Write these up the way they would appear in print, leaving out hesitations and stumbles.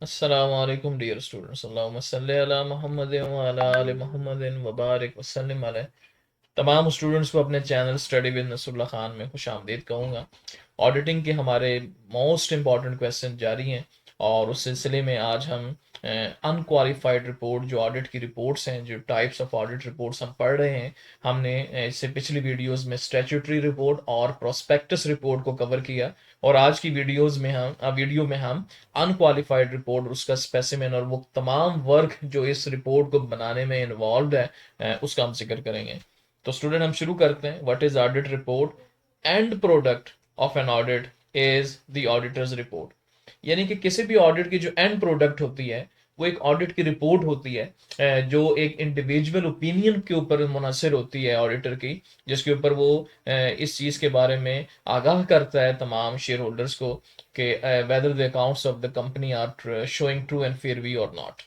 अस्सलाम वालेकुम dear students. अल्लाहुम्मा सल्ली अला मुहम्मदिन व अला आलि मुहम्मदिन व बारिक व सल्लिम अलैहि। तमाम स्टूडेंट्स को अपने channel study with Nasrullah Khan में खुश आमदीद कहूँगा। ऑडिटिंग के हमारे मोस्ट इंपॉर्टेंट क्वेश्चन जारी हैं और उस सिलसिले में आज हम अनक्वालिफाइड रिपोर्ट, जो ऑडिट की रिपोर्ट्स हैं, जो टाइप्स ऑफ ऑडिट रिपोर्ट्स हम पढ़ रहे हैं। हमने इससे पिछली वीडियोस में स्टैट्यूटरी रिपोर्ट और प्रोस्पेक्टस रिपोर्ट को कवर किया और आज की वीडियो में हम अनक्वालिफाइड रिपोर्ट, उसका स्पेसिमेन और वो तमाम वर्क जो इस रिपोर्ट को बनाने में इन्वॉल्व है, उसका हम जिक्र करेंगे। तो स्टूडेंट हम शुरू करते हैं। What is audit report? And product of an audit is the auditors report. यानी कि किसी भी ऑडिट की जो एंड प्रोडक्ट होती है वो एक ऑडिट की रिपोर्ट होती है, जो एक इंडिविजुअल ओपिनियन के ऊपर मुनहसर होती है ऑडिटर की, जिसके ऊपर वो इस चीज़ के बारे में आगाह करता है तमाम शेयर होल्डर्स को कि whether the accounts of the company are showing true and fair view और not.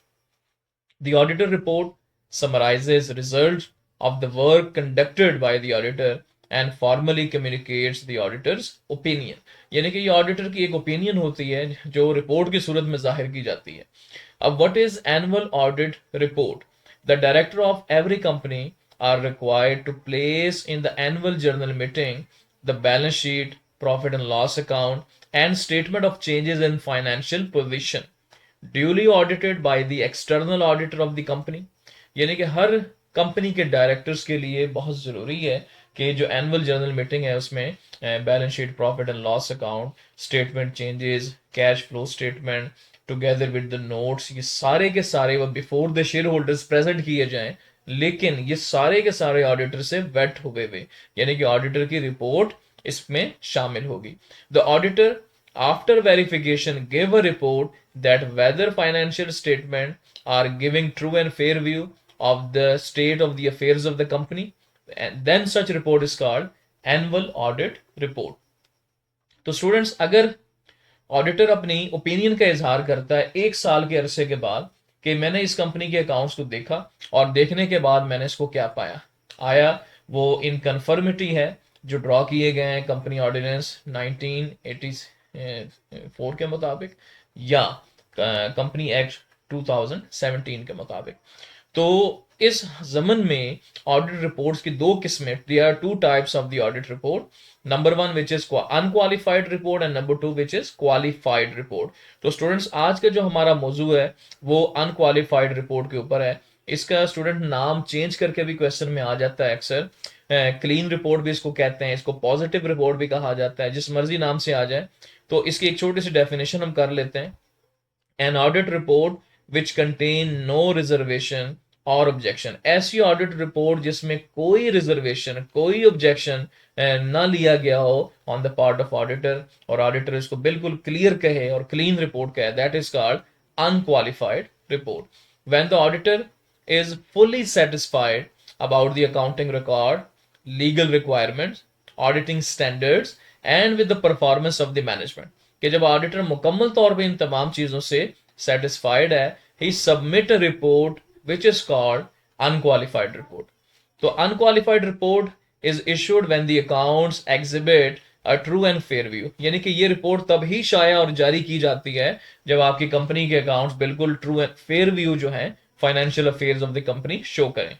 The auditor report summarizes results of the work conducted by the auditor and formally communicates the auditor's opinion। यानी कि ये auditor की एक opinion होती है जो report की सूरत में जाहिर की जाती है। अब what is annual audit report? The director of every company are required to place in the annual journal meeting the balance sheet, profit and loss account, and statement of changes in financial position duly audited by the external auditor of the company। यानी कि हर company के directors के लिए बहुत ज़रूरी है कि जो एनुअल जर्नल मीटिंग है उसमें balance sheet, profit and loss account, statement changes, cash flow statement together with the notes, ये सारे के सारे वो before the share holders present किए जाएं, लेकिन ये सारे के सारे ऑडिटर से वेट हुए हुए, यानी कि ऑडिटर की रिपोर्ट इसमें शामिल होगी। The auditor after verification give a report that whether financial statement are giving true and fair view of the state of the affairs of the company, and then such report is called annual audit report। तो students, अगर auditor अपनी opinion का इजहार करता है एक साल के अरसे के बाद कि मैंने इस कंपनी के अकाउंट्स को देखा और देखने के बाद मैंने इसको क्या पाया, आया वो इन कन्फर्मिटी है जो ड्रॉ किए गए हैं कंपनी ऑर्डिनेंस 1984 के मुताबिक या कंपनी एक्ट 2017 के मुताबिक। तो इस जमन में ऑडिट रिपोर्ट्स की दो किस्में, there are two types of the audit report. Number one which is unqualified report and number two which is qualified report. तो स्टूडेंट्स, आज का जो हमारा मौजू है वो अनक्वालिफाइड रिपोर्ट के ऊपर है। इसका स्टूडेंट नाम चेंज करके भी क्वेश्चन में आ जाता है अक्सर। क्लीन रिपोर्ट भी इसको कहते हैं, इसको पॉजिटिव रिपोर्ट भी कहा जाता है, जिस मर्जी नाम से आ जाए। तो इसकी एक छोटी सी डेफिनेशन हम कर लेते हैं। An audit report which contain no reservation और ऑब्जेक्शन। ऐसी ऑडिट रिपोर्ट जिसमें कोई रिजर्वेशन, कोई ऑब्जेक्शन ना लिया गया हो on the part of auditor, और ऑडिटर इसको बिल्कुल क्लियर कहे और क्लीन रिपोर्ट कहे, that is called unqualified report. When the auditor is fully satisfied about the accounting record, legal requirements, auditing standards and with the performance of the management। कि जब auditor मुकम्मल तौर पे इन तमाम चीज़ों से सेटिस्फाइड है, he submit a report which is called unqualified report। तो unqualified report is issued when the accounts exhibit a true and fair view। यानी कि ये रिपोर्ट तब ही शाया और जारी की जाती है जब आपकी कंपनी के अकाउंट्स बिल्कुल ट्रू एंड फेयर व्यू जो है financial affairs of the company show करें।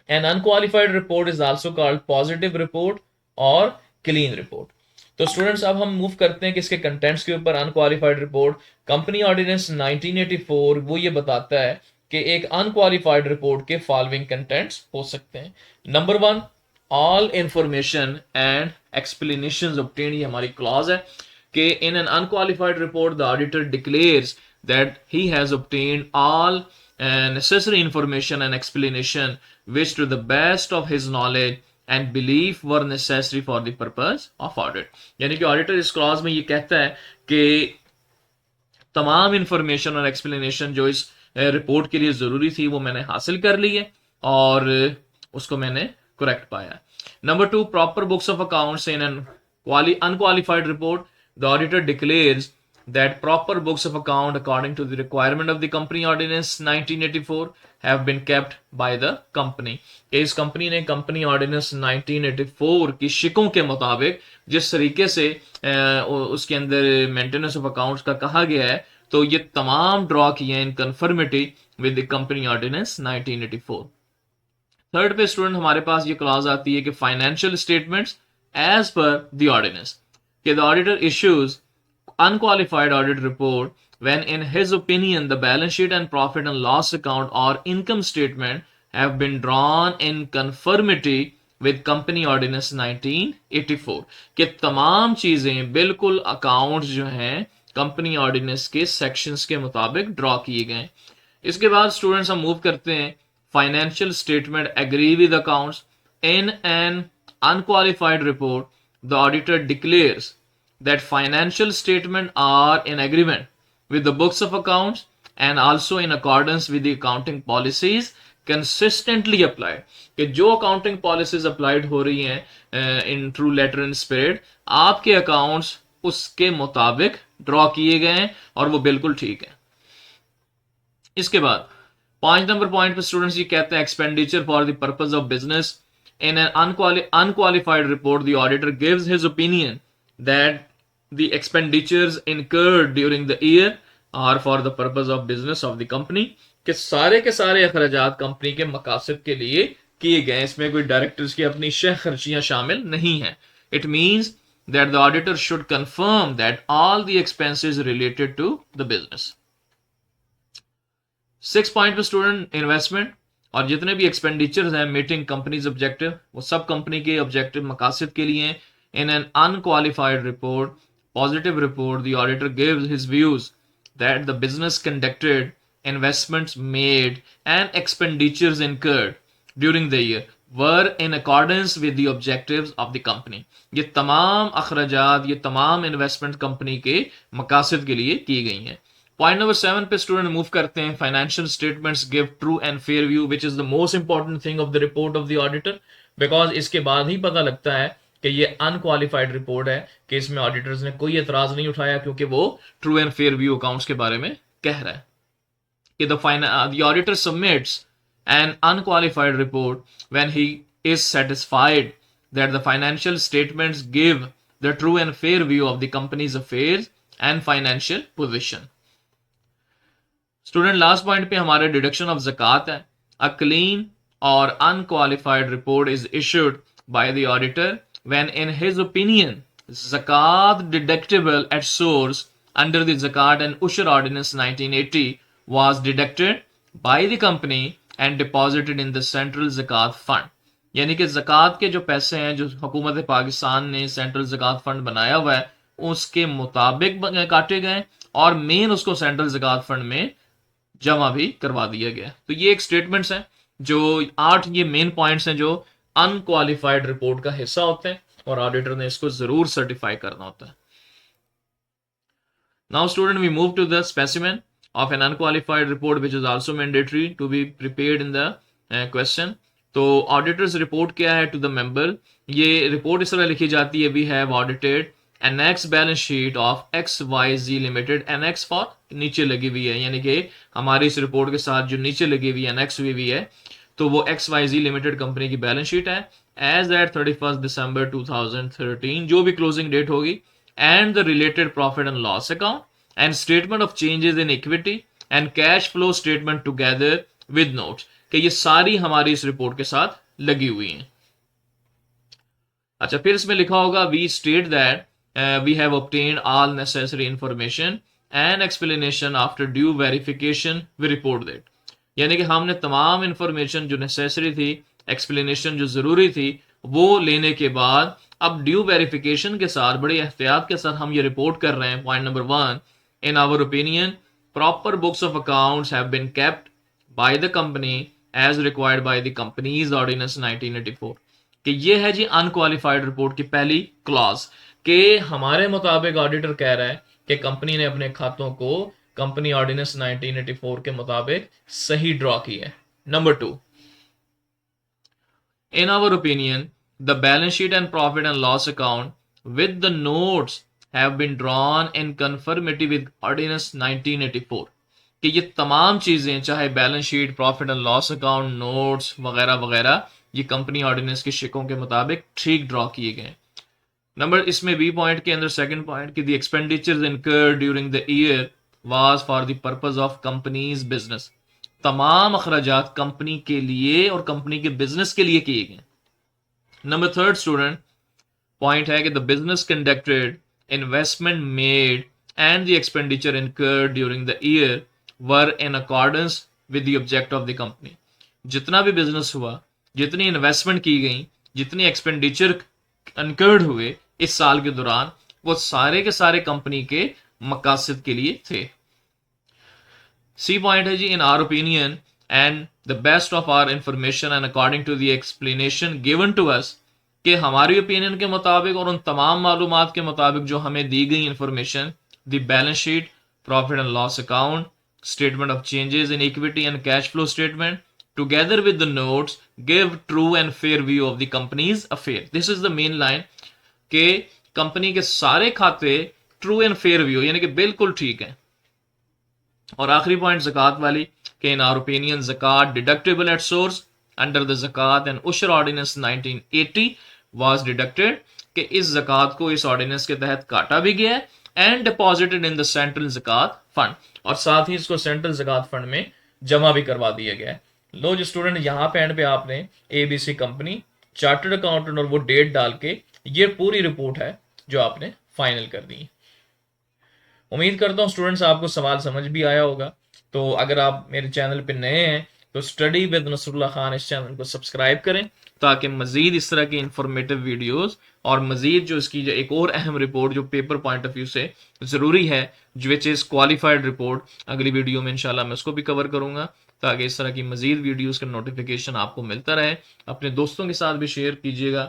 An unqualified report is also called positive report और क्लीन रिपोर्ट। तो स्टूडेंट्स, अब हम मूव करते हैं कि इसके कंटेंट्स के ऊपर। अनक्वालिफाइड रिपोर्ट, कंपनी ऑर्डिनेंस 1984 वो ये बताता है कि एक अनक्वालिफाइड रिपोर्ट के फॉलोइंग कंटेंट्स हो सकते हैं। Number one, all information and explanation obtained, ये हमारी क्लॉज है कि इन an unqualified report the auditor declares that he has obtained all necessary information and explanation which to the best of his knowledge and belief were necessary for the purpose of audit। यानी कि auditor इस clause में ये कहता है कि तमाम information और एक्सप्लेनेशन जो इस रिपोर्ट के लिए जरूरी थी वो मैंने हासिल कर ली है और उसको मैंने करेक्ट पाया। Number two, proper books of accounts in N unqualified report, the auditor declares that proper books of account according to the requirement of the company ordinance 1984 have been kept by the company। इस company ने company ordinance 1984 की शिकों के मुताबिक जिस तरीके से उसके अंदर मेंटेनेंस ऑफ अकाउंट्स का कहा गया है, तो ये तमाम ड्रॉ किए हैं in conformity with the company ordinance 1984। Third पे स्टूडेंट हमारे पास ये क्लॉज आती है कि financial statements as per the ordinance, कि the auditor issues unqualified audit report when in his opinion the balance sheet and profit and loss account or income statement have been drawn in conformity with company ordinance 1984, कि तमाम चीजें बिल्कुल accounts जो हैं company ordinance के sections के मुताबिक draw किए गए। इसके बाद स्टूडेंट्स हम मूव करते हैं financial statement agree with accounts in an unqualified report the auditor declares that financial statements are in agreement with the books of accounts and also in accordance with the accounting policies consistently applied, कि जो accounting policies applied हो रही हैं in true letter and spirit, आपके accounts उसके मुताबिक draw किए गए हैं और वो बिल्कुल ठीक है। इसके बाद 5 नंबर पॉइंट पे स्टूडेंट्स ये कहते हैं expenditure for the purpose of business in an unqualified report the auditor gives his opinion that the expenditures incurred during the year are for the purpose of business of the company, कि सारे के सारे अखराजात company के मकासद के लिए किए गए, इसमें कोई डायरेक्टर्स की अपनी शह खर्चियां शामिल नहीं है। It means that the auditor should confirm that all the expenses related to the business. 6 point पे स्टूडेंट इन्वेस्टमेंट और जितने भी एक्सपेंडिचर्स हैं मीटिंग कंपनीज ऑब्जेक्टिव, वो सब कंपनी के ऑब्जेक्टिव मकासद के लिए। इन an unqualified report positive report the auditor gives his views that the business conducted, investments made and expenditures incurred during the year were in accordance with the objectives of the company, ये तमाम अखराजात ये तमाम investment company के मकासद के लिए की गई हैं। पॉइंट नंबर 7 पे स्टूडेंट मूव करते हैं financial statements give true and fair view which is the most important thing of the report of the auditor, because इसके बाद ही पता लगता है कि ये अनक्वालिफाइड रिपोर्ट है, कि इसमें ऑडिटर्स ने कोई एतराज नहीं उठाया क्योंकि वो true and fair view accounts के बारे में कह रहा है। कि the auditor submits an unqualified report when he is satisfied that the financial statements give the true and fair view of the company's affairs and financial position. Student last point पे हमारे deduction of ज़कात है। A clean और unqualified report is issued by the auditor when in his opinion zakat deductible at source under the zakat and ushur ordinance 1980 was deducted by the company and deposited in the central zakat fund, यानी कि ज़कात के जो पैसे हैं जो हुकूमत पाकिस्तान ने सेंट्रल ज़कात फंड बनाया हुआ है उसके मुताबिक काटे गए और मेन उसको सेंट्रल ज़कात फंड में जमा भी करवा दिया गया। तो ये एक स्टेटमेंट्स हैं जो 8 ये मेन पॉइंट्स हैं जो अनक्वालिफाइड रिपोर्ट का हिस्सा होते हैं और ऑडिटर ने इसको जरूर सर्टिफाई करना होता है। Now student we move to the specimen of an unqualified report which is also mandatory to be prepared in the question. तो ऑडिटर्स रिपोर्ट क्या है टू द मेंबर, ये रिपोर्ट इस तरह लिखी जाती है we have audited annex balance sheet of XYZ limited, annex for नीचे लगी हुई है, यानी कि हमारी इस रिपोर्ट के साथ जो नीचे लगी हुई एनेक्स हुई हुई है तो वो XYZ लिमिटेड कंपनी की बैलेंस शीट है एज एट 31 दिसंबर 2013, जो भी क्लोजिंग डेट होगी, and the related profit and loss account and statement of changes in equity and cash flow statement together with notes, कि ये सारी हमारी इस रिपोर्ट के साथ लगी हुई हैं। अच्छा, फिर इसमें लिखा होगा we state that we have obtained all necessary information and explanation after due verification we report that, यानी कि हमने तमाम इंफॉर्मेशन जो नेसेसरी थी, एक्सप्लेनेशन जो जरूरी थी, वो लेने के बाद अब ड्यू वेरिफिकेशन के साथ बड़ी एहतियात के साथ हम ये रिपोर्ट कर रहे हैं। Point number 1, in our opinion proper books of accounts have been kept by the company as required by the companies ordinance 1984, कि ये है जी अनक्वालिफाइड रिपोर्ट की पहली क्लॉज, कि हमारे मुताबिक ऑडिटर कह रहा है कि कंपनी ने अपने खातों को कंपनी ऑर्डिनेंस 1984 के मुताबिक सही ड्रॉ की है। Number 2, in our opinion the balance sheet and profit and loss account with the notes have been drawn in conformity with ordinance 1984, कि ये तमाम चीजें चाहे balance sheet, profit and loss account, notes वगैरह वगैरह ये कंपनी ऑर्डिनेंस के शिकों के मुताबिक ठीक ड्रॉ किए गए। नंबर इसमें बी पॉइंट के अंदर सेकंड पॉइंट कि the expenditures incurred during the year was for the purpose of companies business. तमाम अखराजात कंपनी के लिए और कंपनी के बिजनेस के लिए किए गए। नंबर थर्ड स्टूडेंट पॉइंट है कि the business conducted, investment made and the expenditure incurred during the year were in accordance with the object of the company. जितना भी बिजनेस हुआ, जितनी इन्वेस्टमेंट की गई, जितनी एक्सपेंडिचर इनकर्ड हुए इस साल के दौरान, वो सारे के सारे कंपनी के मकासद के लिए थे। सी पॉइंट है जी, in our opinion and the best of our information and according to the explanation given to us, कि हमारी ओपिनियन के मुताबिक और उन तमाम मालूमात के मुताबिक जो हमें दी गई information, the balance sheet, profit and loss account, statement of changes in equity and cash flow statement, together with the notes, give true and fair view of the company's affair. This is the main line कि company के सारे खाते true and fair view यानी कि बिल्कुल ठीक है। और आखिरी पॉइंट ज़कात वाली कि in our opinion zakat deductible at source under the zakat and ushr ordinance 1980 was deducted, कि इस ज़कात को इस ऑर्डिनेंस के तहत काटा भी गया है and deposited in the central zakat fund, और साथ ही इसको सेंट्रल ज़कात फंड में जमा भी करवा दिया गया है। लो जी स्टूडेंट, यहाँ पे एंड पे आपने ABC कंपनी, चार्टर्ड अकाउंटेंट और वो डेट डाल के ये पूरी रिपोर्ट है जो आपने फाइनल कर दी। उम्मीद करता हूँ स्टूडेंट्स आपको सवाल समझ भी आया होगा। तो अगर आप मेरे चैनल पे नए हैं तो स्टडी विद नसरुल्लाह खान इस चैनल को सब्सक्राइब करें, ताकि मजीद इस तरह की इंफॉर्मेटिव वीडियोस और मजीद जो इसकी जो एक और अहम रिपोर्ट जो पेपर पॉइंट ऑफ व्यू से ज़रूरी है, विच इज़ क्वालिफाइड रिपोर्ट, अगली वीडियो में इंशाल्लाह मैं उसको भी कवर करूँगा, ताकि इस तरह की मजीद वीडियोस का नोटिफिकेशन आपको मिलता रहे। अपने दोस्तों के साथ भी शेयर कीजिएगा,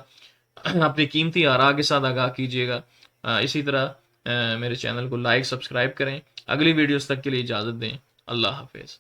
अपनी कीमती आरा के साथ आगाह कीजिएगा। इसी तरह मेरे चैनल को लाइक सब्सक्राइब करें। अगली वीडियोस तक के लिए इजाज़त दें। अल्लाह हाफिज़।